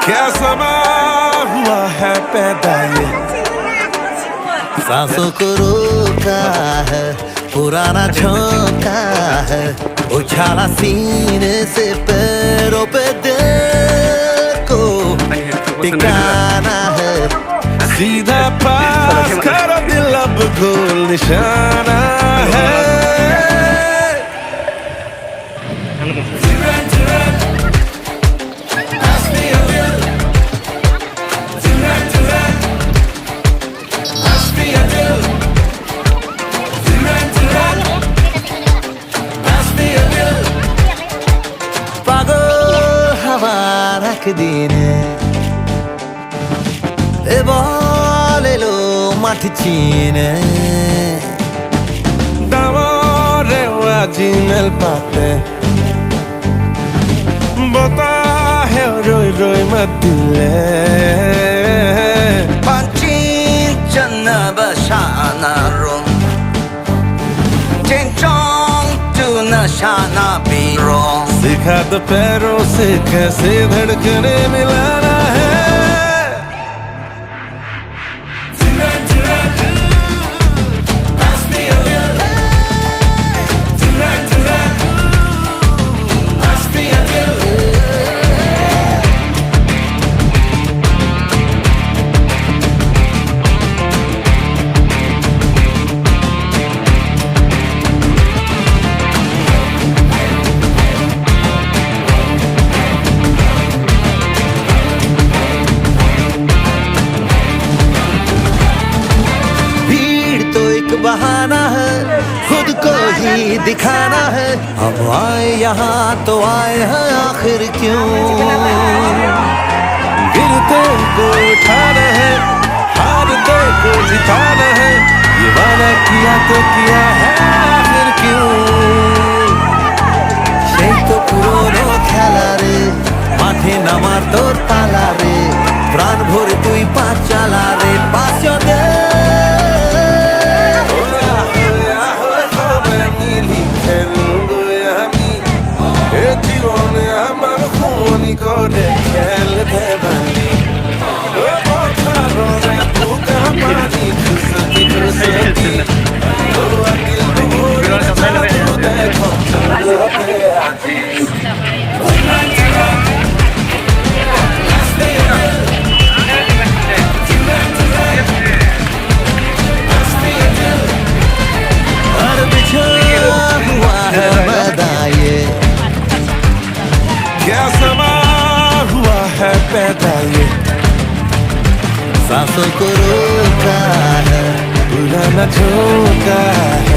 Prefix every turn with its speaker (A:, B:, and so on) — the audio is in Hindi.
A: क्या समा हुआ है पैदा ये,
B: सांसों को रोका है पुराना झोंका है, उछाला सीने से पैरों पे दिल को टिकाना है।
A: सीधा पास करो दिल अब गोल निशाना है।
B: रख दीने e vole lo matticine
A: d'amore oggi nel patte bota hai roi roi matile
B: pancin channa bashana ron chong tu na shana biro
A: सिखा दो पैरों से कैसे धड़कने मिलाना है।
B: बहाना है खुद को ही दिखाना है, हम आए यहाँ तो आए हैं आखिर क्यों।
A: गिरते को उठाना है, हारते को जिताना है, ये वादा किया तो किया है आखिर क्यों।
B: সেই তো পুরনো খেলা রে, মাঠে নামার তোর পালা রে, প্রাণ ভরে তুই পা চালা রে, পাশে দে
A: क्या समा हुआ है पैदा ये,
B: सांसों को रोका है
A: पुराना झोंका है।